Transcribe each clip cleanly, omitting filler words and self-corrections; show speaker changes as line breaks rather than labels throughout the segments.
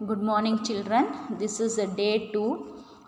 Good morning, children. This is a day 2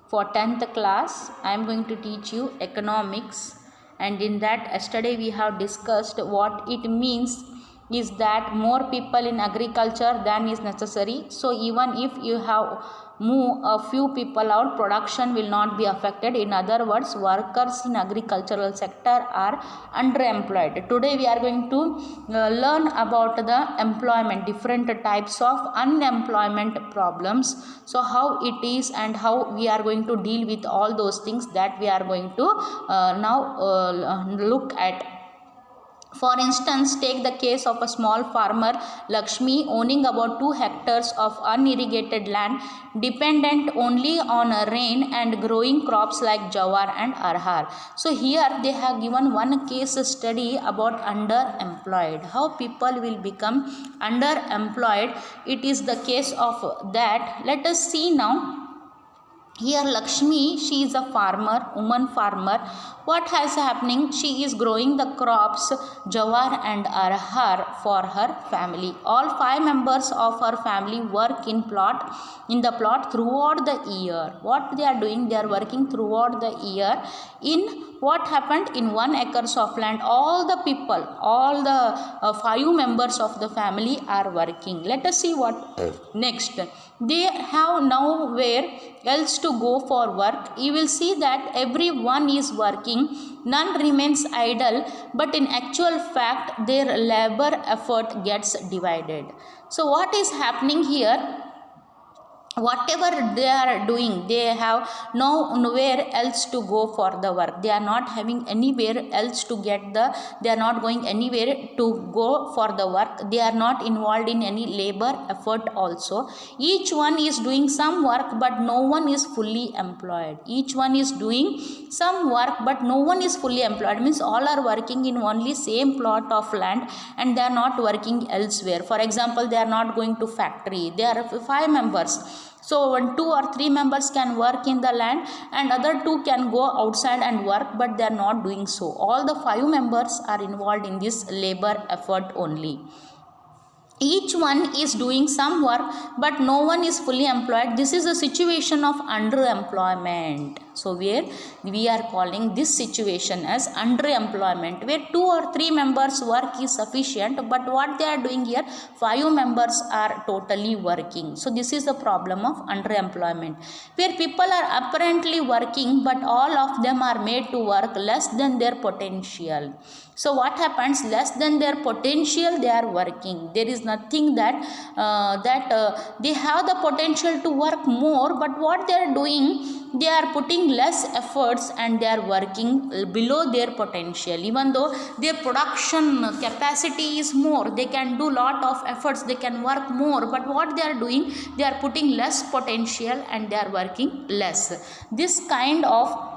for 10th class. I am going to teach you economics, and in that yesterday we have discussed what it means is that more people in agriculture than is necessary. So even if you have move a few people out, production will not be affected. In other words, workers in agricultural sector are underemployed. Today we are going to learn about the employment, different types of unemployment problems. So how it is and how we are going to deal with all those things, that we are going to now look at. For instance, take the case of a small farmer, Lakshmi, owning about 2 hectares of unirrigated land, dependent only on rain and growing crops like jawar and arhar. So here they have given one case study about underemployed, how people will become underemployed. It is the case of that. Let us see now. Here Lakshmi, she is a farmer, woman farmer. What has happening? She is growing the crops jawar and arhar for her family. All 5 members of her family work in the plot throughout the year. What they are doing? They are working throughout the year. In what happened, in 1 acres of land, all the people, all the 5 members of the family are working. Let us see what next. They have nowhere else to go for work. You will see that everyone is working, none remains idle, but in actual fact their labor effort gets divided. So what is happening here? Whatever they are doing, they have nowhere else to go for the work. They are not having anywhere else to get they are not going anywhere to go for the work. They are not involved in any labor effort also. Each one is doing some work, but no one is fully employed. Each one is doing some work, but no one is fully employed. Means all are working in only same plot of land and they are not working elsewhere. For example, they are not going to factory. They are 5 members. So when 2 or 3 members can work in the land and other 2 can go outside and work, but they are not doing so. All the 5 members are involved in this labor effort only. Each one is doing some work, but no one is fully employed. This is a situation of underemployment. So where we are calling this situation as underemployment, where 2 or 3 members work is sufficient, but what they are doing here, 5 members are totally working. So this is the problem of underemployment, where people are apparently working, but all of them are made to work less than their potential. So what happens? Less than their potential they are working. There is nothing that they have the potential to work more, but what they are doing, they are putting less efforts and they are working below their potential. Even though their production capacity is more, they can do lot of efforts, they can work more, but what they are doing, they are putting less potential and they are working less. This kind of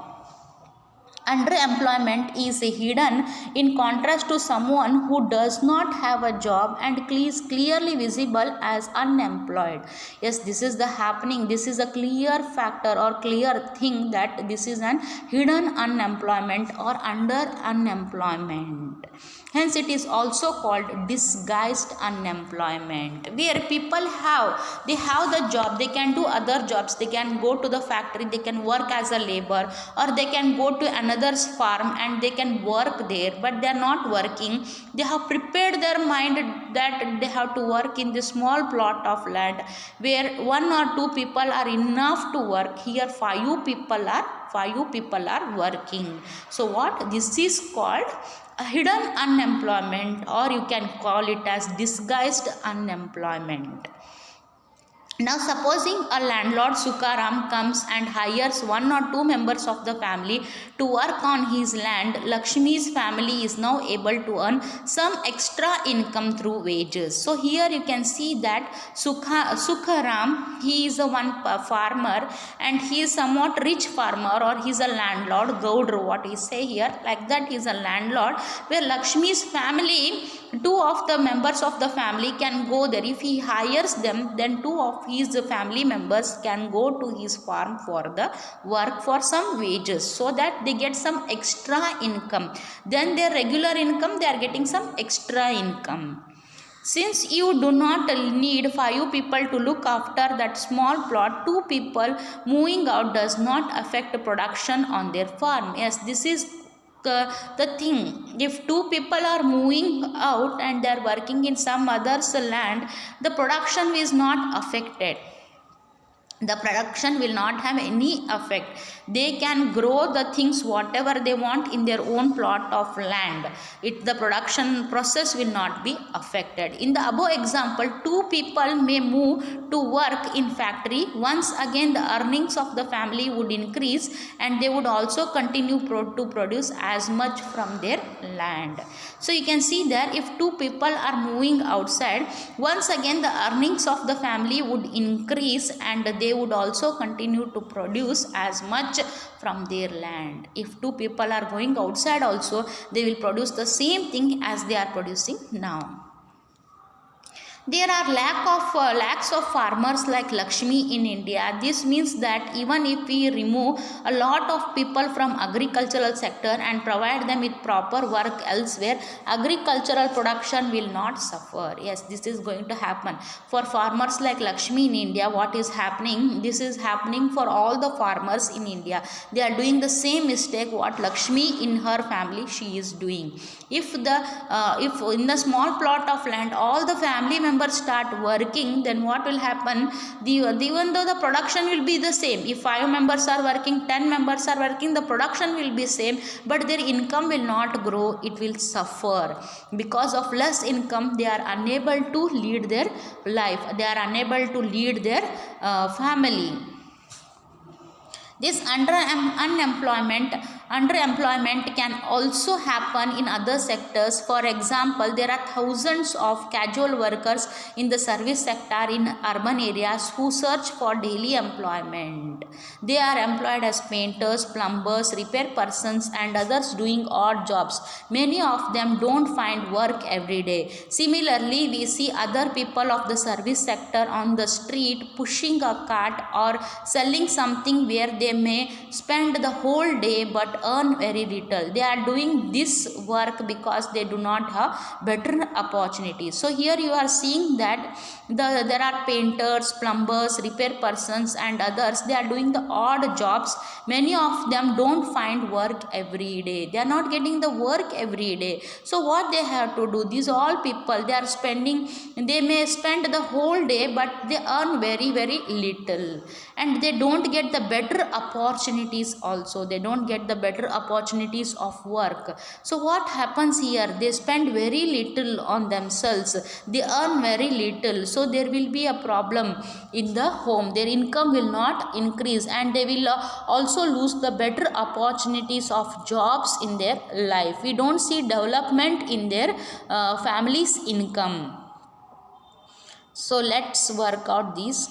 underemployment is hidden in contrast to someone who does not have a job and is clearly visible as unemployed. Yes, this is the happening. This is a clear factor or clear thing that this is an hidden unemployment or under unemployment. Hence it is also called disguised unemployment, where people have the job, they can do other jobs, they can go to the factory, they can work as a labor, or they can go to another's farm and they can work there, but they are not working. They have prepared their mind that they have to work in this small plot of land where 1 or 2 people are enough to work. Here 5 people are working. So what this is called, a hidden unemployment, or you can call it as disguised unemployment. Now supposing a landlord Sukaram comes and hires 1 or 2 members of the family to work on his land, Lakshmi's family is now able to earn some extra income through wages. So here you can see that Sukaram, he is a one farmer and he is somewhat rich farmer, or he is a landlord, Gaudru, what he say here, like that he is a landlord, where Lakshmi's family, 2 of the members of the family can go there. If he hires them, then 2 of his family members can go to his farm for the work for some wages, so that they get some extra income. Then their regular income, they are getting some extra income. Since you do not need 5 people to look after that small plot, 2 people moving out does not affect production on their farm. Yes, this is the thing. If 2 people are moving out and they are working in some other's land, the production is not affected. The production will not have any effect. They can grow the things whatever they want in their own plot of land. The production process will not be affected. In the above example, 2 people may move to work in factory. Once again, the earnings of the family would increase and they would also continue to produce as much from their land. So you can see there, if 2 people are moving outside, once again the earnings of the family would increase and they would also continue to produce as much from their land. If 2 people are going outside also, they will produce the same thing as they are producing now. There are lakhs of farmers like Lakshmi in India. This means that even if we remove a lot of people from agricultural sector and provide them with proper work elsewhere, agricultural production will not suffer. Yes, this is going to happen. For farmers like Lakshmi in India, what is happening? This is happening for all the farmers in India. They are doing the same mistake what Lakshmi in her family she is doing. If in the small plot of land all the family members start working, then what will happen? Even though the production will be the same, if 5 members are working, 10 members are working, the production will be same, but their income will not grow. It will suffer. Because of less income, they are unable to lead their life. They are unable to lead their family. This underemployment can also happen in other sectors. For example, there are thousands of casual workers in the service sector in urban areas who search for daily employment. They are employed as painters, plumbers, repair persons and others doing odd jobs. Many of them don't find work every day. Similarly, we see other people of the service sector on the street pushing a cart or selling something where they may spend the whole day but earn very little. They are doing this work because they do not have better opportunities. So here you are seeing that there are painters, plumbers, repair persons and others. They are doing the odd jobs. Many of them don't find work every day. They are not getting the work every day. So what they have to do? These all people, they may spend the whole day but they earn very, very little. And they don't get the better opportunities also. They don't get the better opportunities of work. So what happens here? They spend very little on themselves. They earn very little. So there will be a problem in the home. Their income will not increase and they will also lose the better opportunities of jobs in their life. We don't see development in their family's income. So let's work out these.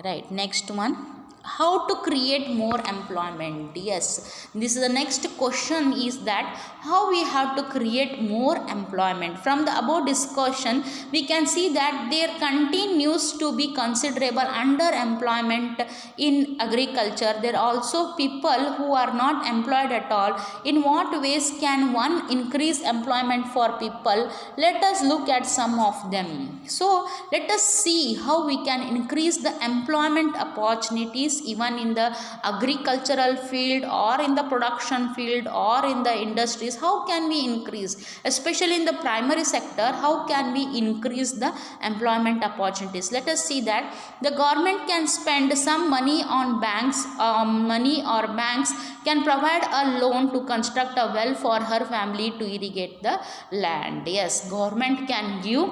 Right, next one. How to create more employment? Yes, this is the next question, is that how we have to create more employment. From the above discussion, we can see that there continues to be considerable underemployment in agriculture. There are also people who are not employed at all. In what ways can one increase employment for people? Let us look at some of them. So let us see how we can increase the employment opportunities even in the agricultural field or in the production field or in the industries. How can we increase, especially in the primary sector, how can we increase the employment opportunities? Let us see that the government can spend some money on banks, or banks can provide a loan to construct a well for her family to irrigate the land. Yes, government can give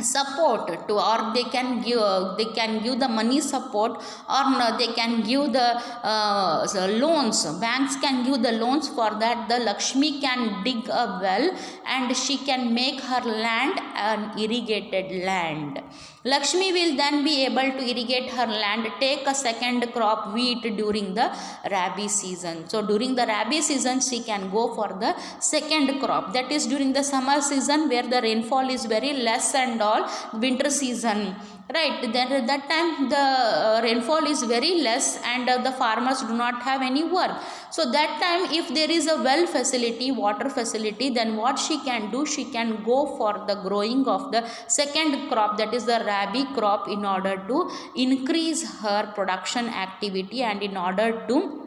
support to, or they can give the money support, or they can give the loans. Banks can give the loans. For that, the Lakshmi can dig a well and she can make her land an irrigated land. Lakshmi will then be able to irrigate her land, take a second crop, wheat, during the Rabi season. So during the Rabi season, she can go for the second crop. That is during the summer season where the rainfall is very less and all. Winter season, right? Then at that time the rainfall is very less, and the farmers do not have any work. So that time if there is a well facility, water facility, then what she can do, she can go for the growing of the second crop, that is the rabi crop, in order to increase her production activity and in order to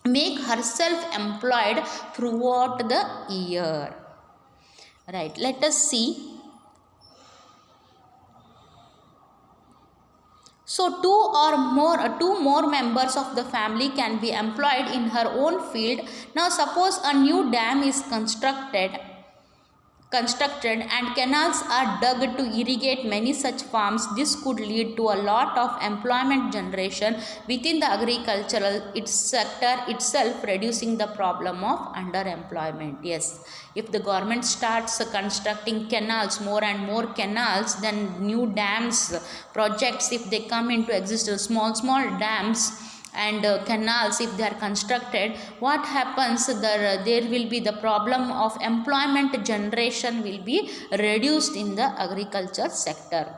make herself employed throughout the year. Right, let us see. So two more members of the family can be employed in her own field. Now suppose a new dam is constructed and canals are dug to irrigate many such farms. This could lead to a lot of employment generation within the agricultural sector itself, reducing the problem of underemployment. Yes, if the government starts constructing canals, more and more canals, then new dams projects, if they come into existence, small dams and canals, if they are constructed, what happens, there will be the problem of employment generation will be reduced in the agriculture sector.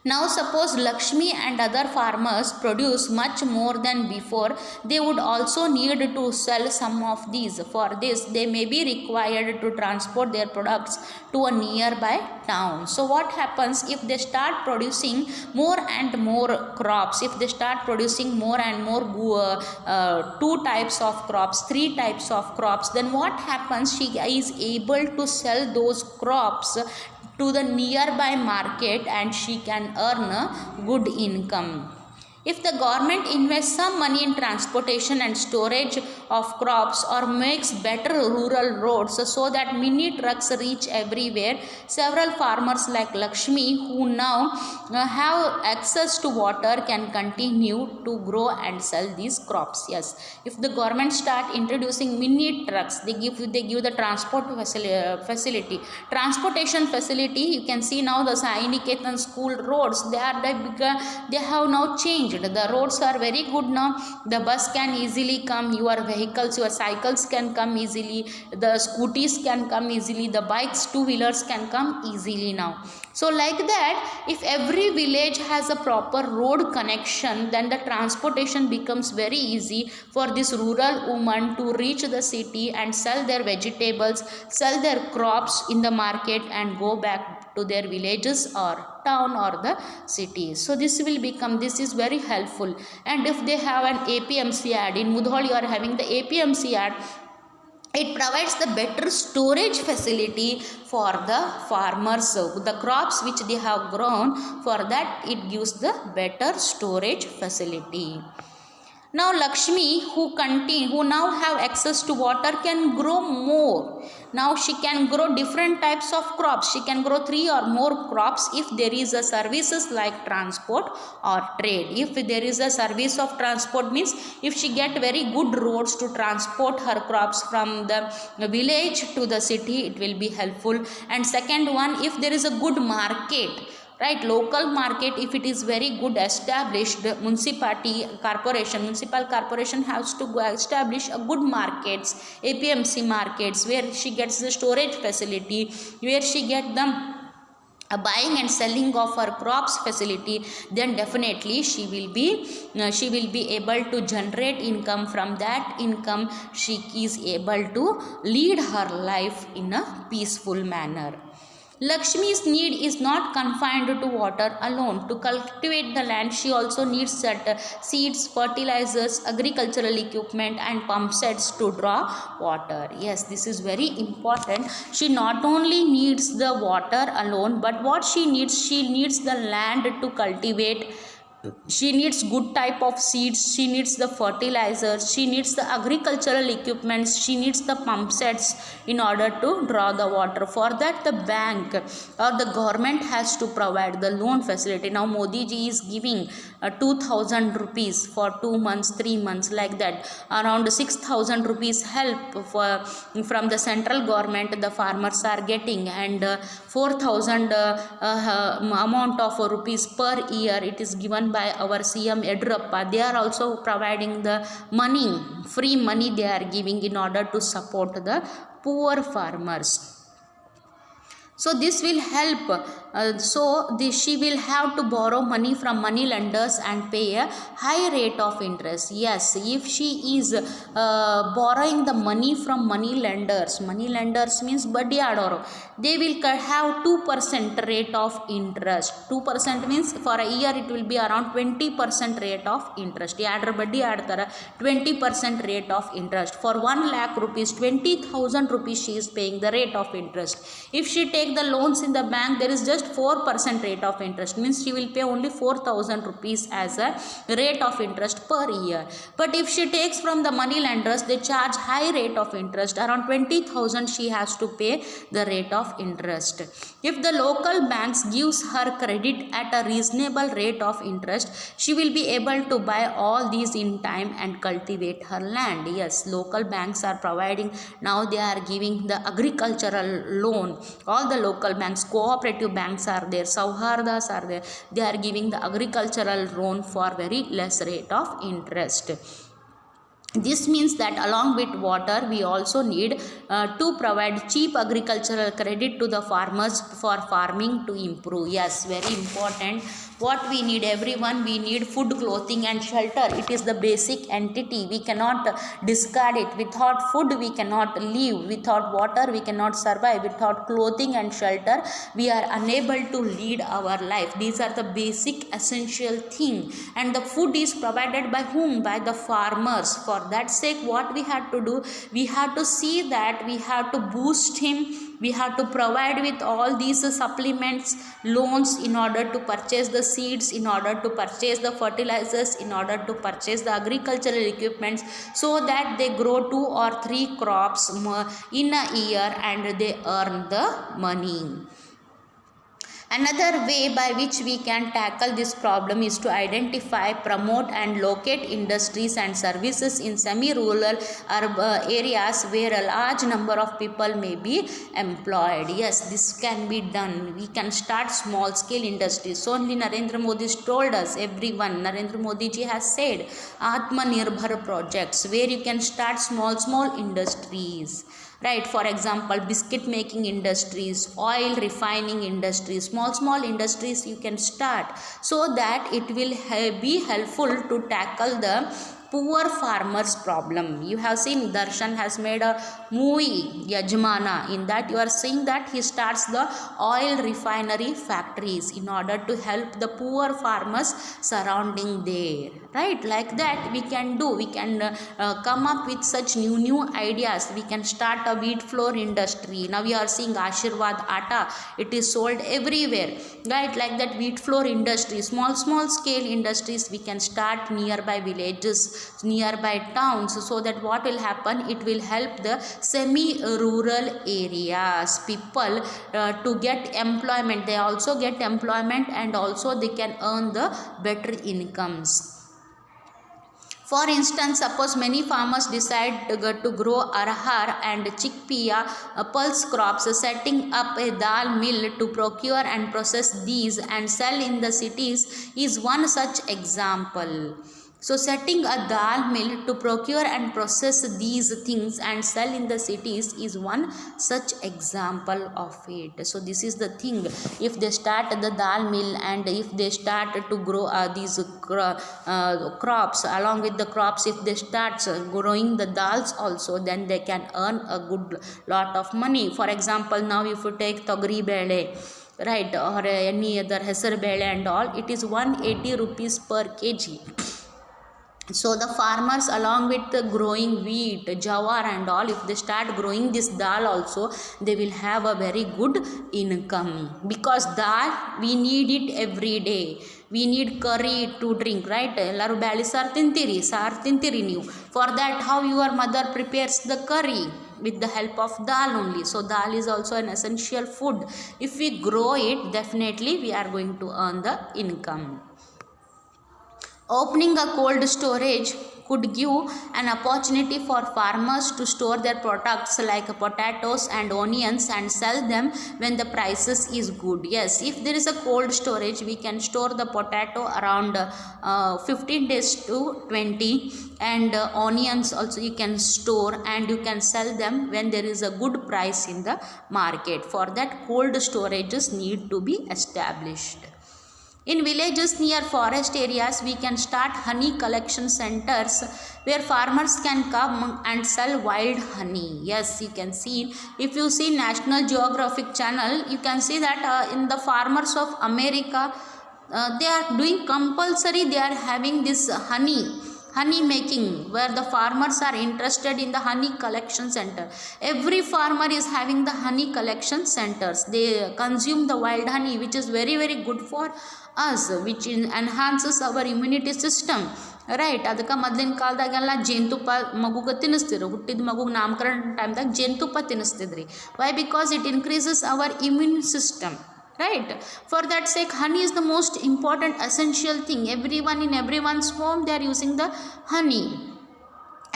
Now suppose Lakshmi and other farmers produce much more than before, they would also need to sell some of these. For this, they may be required to transport their products to a nearby town. So what happens if they start producing more and more crops, if they start producing more and more 2 types of crops, 3 types of crops, then what happens, she is able to sell those crops to the nearby market and she can earn a good income. If the government invests some money in transportation and storage of crops or makes better rural roads so that mini trucks reach everywhere, several farmers like Lakshmi who now have access to water can continue to grow and sell these crops. Yes, if the government start introducing mini trucks, they give the transportation facility. You can see now the Sai Niketan school roads, they have now changed. The roads are very good now. The bus can easily come, your vehicles, your cycles can come easily, the scooties can come easily, the bikes, two-wheelers can come easily now. So like that, if every village has a proper road connection, then the transportation becomes very easy for this rural woman to reach the city and sell their vegetables, sell their crops in the market and go back to their villages or town or the cities. So this is very helpful. And if they have an APMC ad, in Mudhol you are having the APMC ad, it provides the better storage facility for the farmers. So the crops which they have grown, for that it gives the better storage facility. Now Lakshmi, who now have access to water, can grow more. Now she can grow different types of crops. She can grow 3 or more crops if there is a services like transport or trade. If there is a service of transport, means if she get very good roads to transport her crops from the village to the city, it will be helpful. And second one, if there is a good market, right, local market, if it is very good established, municipal corporation has to go establish a good markets, APMC markets, where she gets the storage facility, where she get the buying and selling of her crops facility, then definitely she will be able to generate income. From that income she is able to lead her life in a peaceful manner. Lakshmi's need is not confined to water alone. To cultivate the land, she also needs seeds, fertilizers, agricultural equipment and pump sets to draw water. Yes, this is very important. She not only needs the water alone, but what she needs the land to cultivate. She needs good type of seeds, she needs the fertilizers, she needs the agricultural equipments, she needs the pump sets in order to draw the water. For that the bank or the government has to provide the loan facility. Now Modi ji is giving 2,000 rupees for 2 months, 3 months, like that. Around 6,000 rupees help from the central government the farmers are getting, and 4,000 amount of rupees per year it is given by our CM Yedurappa. They are also providing the money, free money they are giving in order to support the poor farmers. So this will help she will have to borrow money from money lenders and pay a high rate of interest. Yes, if she is borrowing the money from money lenders means ಬಡ್ಡಿ ಆಡೋರು, they will have 2% rate of interest. 2% means for a year it will be around 20% rate of interest. ಯಾಡ್ರ ಬಡ್ಡಿ ಆಡ್ತಾರೆ 20% rate of interest. For 1 lakh rupees, 20,000 rupees she is paying the rate of interest. If she take the loans in the bank, there is just 4% rate of interest, means she will pay only 4,000 rupees as a rate of interest per year. But if she takes from the money lenders, they charge high rate of interest, around 20,000 she has to pay the rate of interest. If the local banks gives her credit at a reasonable rate of interest, she will be able to buy all these in time and cultivate her land. Yes, local banks are providing, now they are giving the agricultural loan. All the local banks, cooperative banks are there, Sauhardas are there, they are giving the agricultural loan for very less rate of interest. This means that along with water, we also need to provide cheap agricultural credit to the farmers for farming to improve. Yes, very important. What we need, everyone, we need food, clothing and shelter. It is the basic entity, we cannot discard it. Without food we cannot live, without water we cannot survive, without clothing and shelter we are unable to lead our life. These are the basic essential thing, and the food is provided by whom? By the farmers. For that sake, what we have to do, we have to see that we have to boost him, we have to provide with all these supplements, loans in order to purchase the seeds, in order to purchase the fertilizers, in order to purchase the agricultural equipments, so that they grow 2 or 3 crops in a year and they earn the money. Another way by which we can tackle this problem is to identify, promote and locate industries and services in semi-rural areas where a large number of people may be employed. Yes, this can be done. We can start small scale industries. So only Narendra Modi told us, everyone, Narendra Modi ji has said Atmanirbhar projects, where you can start small industries. Right, for example, biscuit making industries, oil refining industries, small industries you can start, so that it will be helpful to tackle the poor farmers problem. You have seen Darshan has made a movie Yajmana, in that you are seeing that he starts the oil refinery factories in order to help the poor farmers surrounding there. Right, like that we can do, we can come up with such new ideas. We can start a wheat flour industry. Now we are seeing Ashirwad Atta, it is sold everywhere. Right, like that wheat flour industry, small scale industries we can start nearby villages, nearby towns, so that what will happen, it will help the semi rural areas people to get employment. They also get employment, and also they can earn the better incomes. For instance, suppose many farmers decide to grow arhar and chickpea pulse crops, setting up a dal mill to procure and process these and sell in the cities is one such example. So setting a dal mill to procure and process these things and sell in the cities is one such example of it. So this is the thing, if they start the dal mill and if they start to grow these crops, along with the crops, if they start growing the dals also, then they can earn a good lot of money. For example, now if you take togri bele, right, or any other hesar bele and all, it is 180 rupees per kg. So the farmers, along with the growing wheat, jawar and all, if they start growing this dal also, they will have a very good income, because dal we need it every day. We need curry to drink, right? Ellaru bali sar tintiri ನೀವು. For that, how your mother prepares the curry? With the help of dal only. So dal is also an essential food. If we grow it, definitely we are going to earn the income. Opening a cold storage could give an opportunity for farmers to store their products like potatoes and onions and sell them when the prices is good. Yes, if there is a cold storage, we can store the potato around 15 days to 20, and onions also you can store and you can sell them when there is a good price in the market. For that, cold storages need to be established. In villages near forest areas, we can start honey collection centers where farmers can come and sell wild honey. Yes, you can see, if you see National Geographic channel, you can see that in the farmers of America, they are doing compulsory, they are having this honey making, where the farmers are interested in the honey collection center. Every farmer is having the honey collection centers. They consume the wild honey, which is very very good for us, which enhances our immunity system. Right, ಅದಕ್ಕೆ ಮೊದಲಿನ ಕಾಲದಾಗೆಲ್ಲ ಜೇನುತುಪ್ಪ ಮಗುಗೆ ತಿನ್ನಿಸ್ತಿದ್ರು. ಹುಟ್ಟಿದ ಮಗುಗೆ ನಾಮಕರಣ ಟೈಮ್ದಾಗ ಜೇನುತುಪ್ಪ ತಿನ್ನಿಸ್ತಿದ್ರಿ. Why? Because it increases our immune system. Right, for that sake honey is the most important essential thing. Everyone in everyone's home they are using the honey,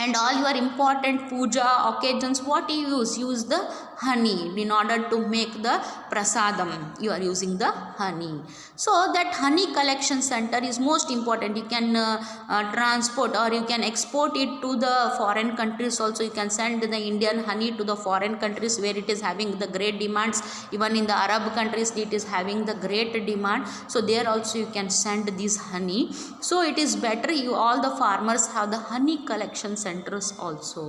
and all your important puja occasions, what you use the honey in order to make the prasadam. You are using the honey. So that honey collection center is most important. You can transport or you can export it to the foreign countries also. You can send the Indian honey to the foreign countries where it is having the great demands. Even in the Arab countries it is having the great demand, so there also you can send this honey. So it is better you all the farmers have the honey collection centers also.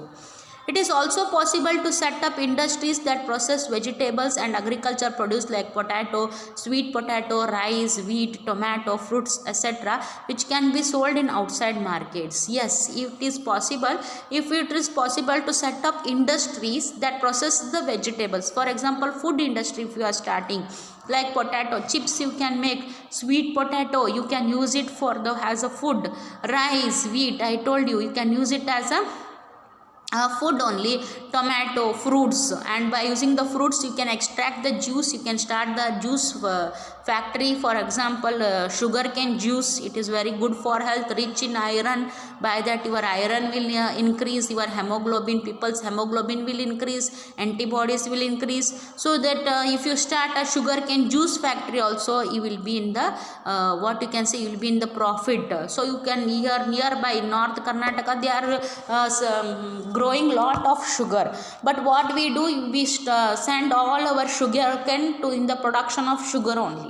It is also possible to set up industries that process vegetables and agriculture produce like potato, sweet potato, rice, wheat, tomato, fruits, etc., which can be sold in outside markets. Yes, it is possible. If it is possible to set up industries that process the vegetables, for example food industry, if you are starting like potato chips, you can make sweet potato, you can use it for the as a food. Rice, wheat, I told you, you can use it as a food only. Tomato, fruits, and by using the fruits you can extract the juice. You can start the juice factory. For example sugarcane juice, it is very good for health, rich in iron. By that your iron will increase, your hemoglobin, people's hemoglobin will increase, antibodies will increase. So that if you start a sugarcane juice factory also, you will be in the what you can say, you will be in the profit. So you can nearby North Karnataka, they are growing lot of sugar, but what we do, we send all our sugar cane to in the production of sugar only.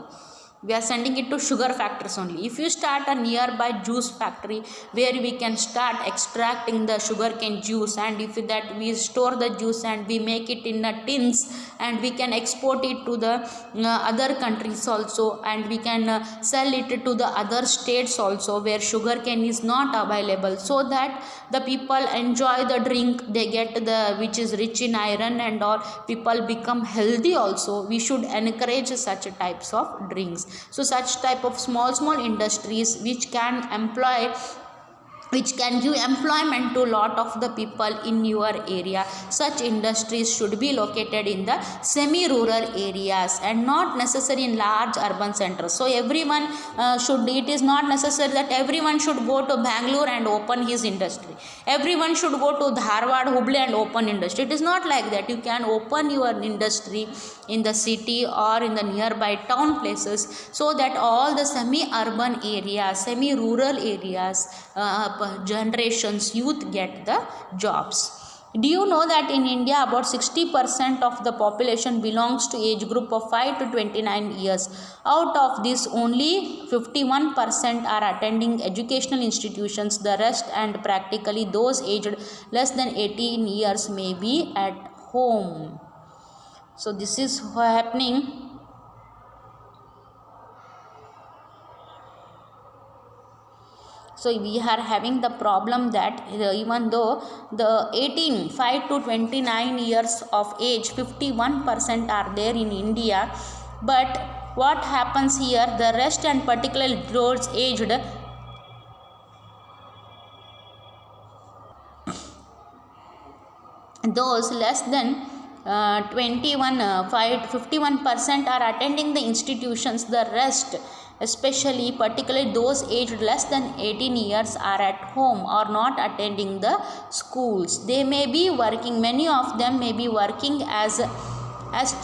We are sending it to sugar factories only. If you start a nearby juice factory where we can start extracting the sugarcane juice, and if that we store the juice and we make it in a tins and we can export it to the other countries also, and we can sell it to the other states also where sugarcane is not available, so that the people enjoy the drink, they get the which is rich in iron and all, people become healthy also. We should encourage such types of drinks. So such type of small industries which can give employment to lot of the people in your area, such industries should be located in the semi rural areas and not necessary in large urban centers. So everyone should, it is not necessary that everyone should go to Bangalore and open his industry, everyone should go to Dharwad, Hubli and open industry. It is not like that. You can open your industry in the city or in the nearby town places, so that all the semi urban areas, semi rural areas, generations, youth get the jobs. Do you know that in India about 60% of the population belongs to age group of 5 to 29 years? Out of this only 51% are attending educational institutions. The rest, and practically those aged less than 18 years, may be at home. So this is happening. So we are having the problem that even though the 5 to 29 years of age 51% are there in India, but what happens here, the rest, and particularly those aged those less than 51% are attending the institutions. The rest, especially particularly those aged less than 18 years are at home or not attending the schools. They may be working, many of them may be working as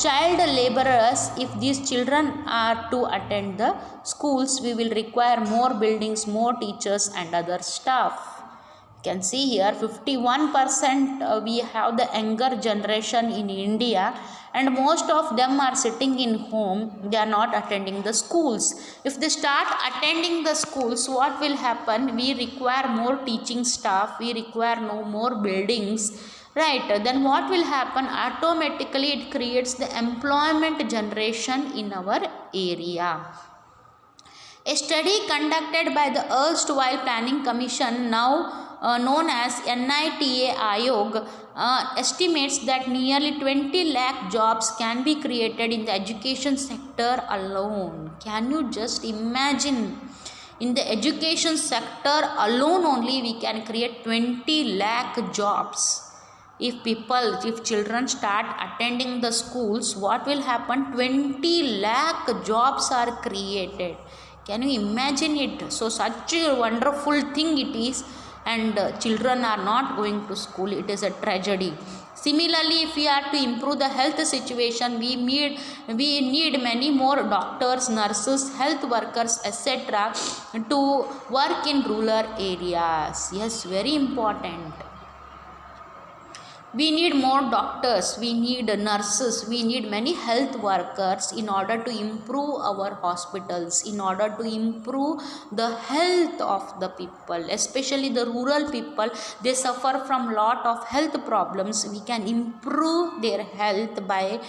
child laborers. If these children are to attend the schools, we will require more buildings, more teachers and other staff. You can see here 51% we have the younger generation in India, and most of them are sitting in home. They are not attending the schools. If they start attending the schools, what will happen? We require more teaching staff, we require no more buildings, right? Then what will happen? Automatically it creates the employment generation in our area. A study conducted by the erstwhile Planning Commission, now known as NITA Ayog, estimates that nearly 20 lakh jobs can be created in the education sector alone. Can you just imagine? In the education sector alone only we can create 20 lakh jobs. If children start attending the schools, what will happen? 20 lakh jobs are created. Can you imagine it? So such a wonderful thing it is, and children are not going to school. It is a tragedy. Similarly, if we are to improve the health situation, we need many more doctors, nurses, health workers, etc. to work in rural areas. Yes, very important. We need more doctors, we need nurses, we need many health workers in order to improve our hospitals, in order to improve the health of the people, especially the rural people. They suffer from lot of health problems. We can improve their health by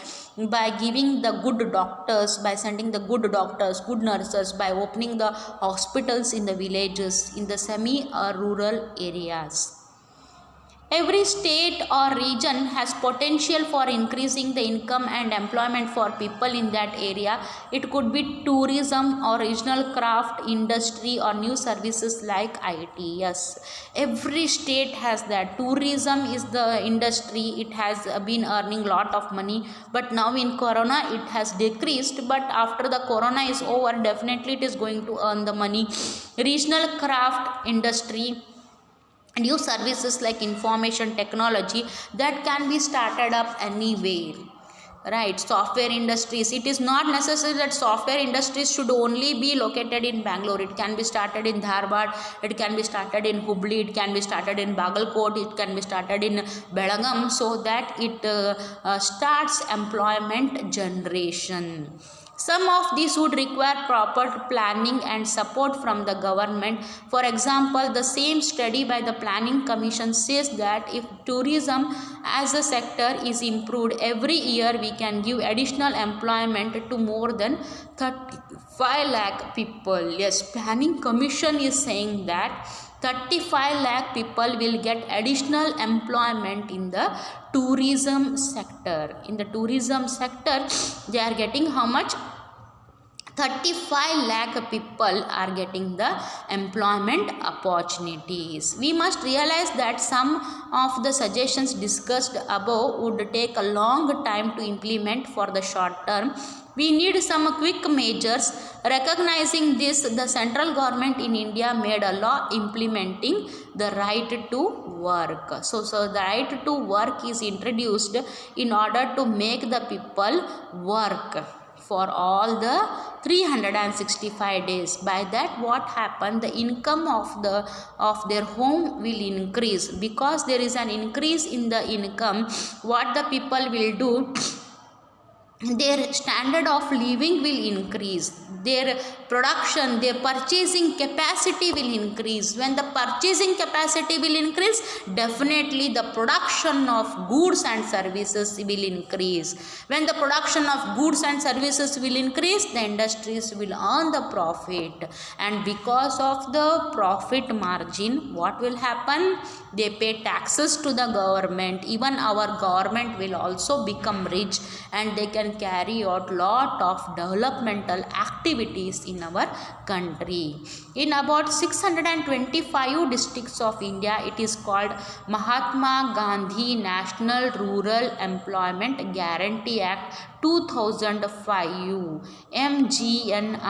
giving the good doctors, by sending the good doctors, good nurses, by opening the hospitals in the villages, in the semi-rural areas. Every state or region has potential for increasing the income and employment for people in that area. It could be tourism or regional craft industry or new services like IT. Yes, every state has that. Tourism is the industry. It has been earning lot of money, but now in Corona it has decreased. But after the Corona is over, definitely it is going to earn the money. Regional craft industry, new services like information technology, that can be started up anywhere, right? Software industries, it is not necessary that software industries should only be located in Bangalore. It can be started in Dharwad, it can be started in Hubli, it can be started in Bagalkot, it can be started in Belagaum, so that it starts employment generation. Some of these would require proper planning and support from the government. For example, the same study by the Planning Commission says that if tourism as a sector is improved, every year we can give additional employment to more than 35 lakh people. Yes, Planning Commission is saying that 35 lakh people will get additional employment in the tourism sector. In the tourism sector, they are getting how much? 35 lakh people are getting the employment opportunities. We must realize that some of the suggestions discussed above would take a long time to implement for the short term. We need some quick measures. Recognizing this, the central government in India made a law implementing the right to work. So the right to work is introduced in order to make the people work for all the 365 days. By that, what happened? The income of their home will increase. Because there is an increase in the income, what the people will do, their standard of living will increase, their production, their purchasing capacity will increase. When the purchasing capacity will increase, definitely the production of goods and services will increase. When the production of goods and services will increase, the industries will earn the profit, and because of the profit margin, what will happen? They pay taxes to the government. Even our government will also become rich, and they can can carry out lot of developmental activities in our country. In about 625 districts of India, it is called Mahatma Gandhi National Rural Employment Guarantee Act 2005, MGNREGA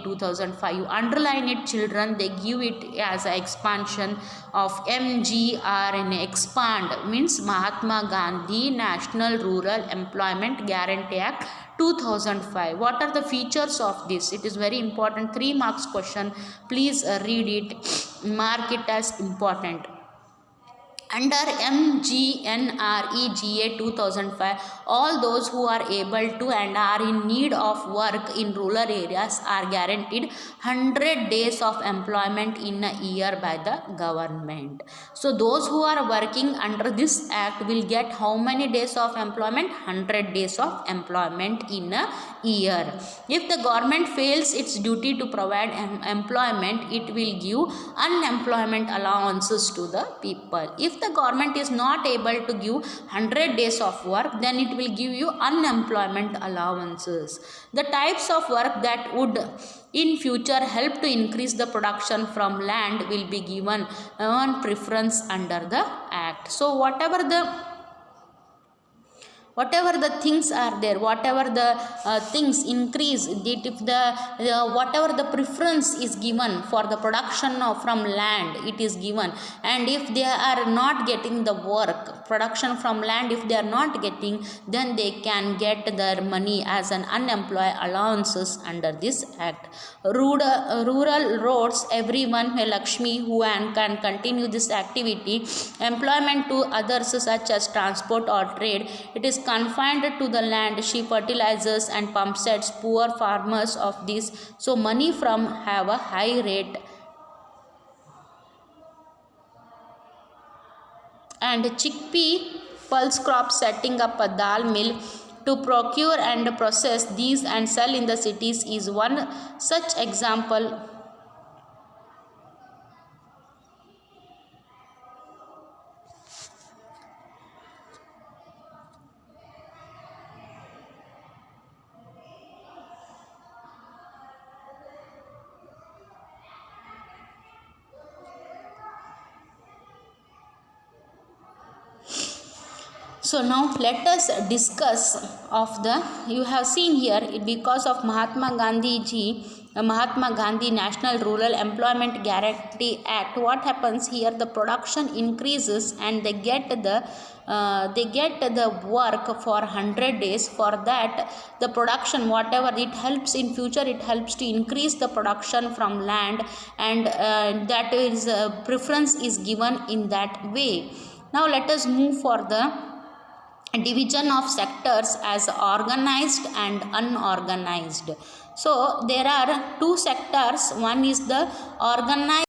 2005. Underline it, children. They give it as an expansion of MGRN. Expand means Mahatma Gandhi National Rural Employment Guarantee Act 2005. What are the features of this? It is very important. 3 marks question. Please read it. Mark it as important. Under MGNREGA 2005, all those who are able to and are in need of work in rural areas are guaranteed 100 days of employment in a year by the government. So those who are working under this act will get how many days of employment? 100 days of employment in a year. If the government fails its duty to provide employment, it will give unemployment allowances to the people. If the government is not able to give 100 days of work, then it will give you unemployment allowances. The types of work that would in future help to increase the production from land will be given on preference under the act. So whatever the things are there, whatever the things increase, if the whatever the preference is given for the production from land, it is given. And if they are not getting the work production from land, if they are not getting, then they can get their money as an unemployed allowances under this act. Rural roads, everyone Lakshmi who can continue this activity. Employment to others such as transport or trade, it is confined to the land, she fertilizers and pump sets, poor farmers of this, so money from have a high rate. And chickpea pulse crop, setting up a dal mill to procure and process these and sell in the cities is one such example. So now let us discuss of the, you have seen here, because of Mahatma Gandhi National Rural Employment Guarantee Act, what happens here? The production increases and they get the work for 100 days. For that, the production, whatever it helps in future, it helps to increase the production from land, and that is preference is given in that way. Now let us move for the division of sectors as organized and unorganized. So there are two sectors. One is the organized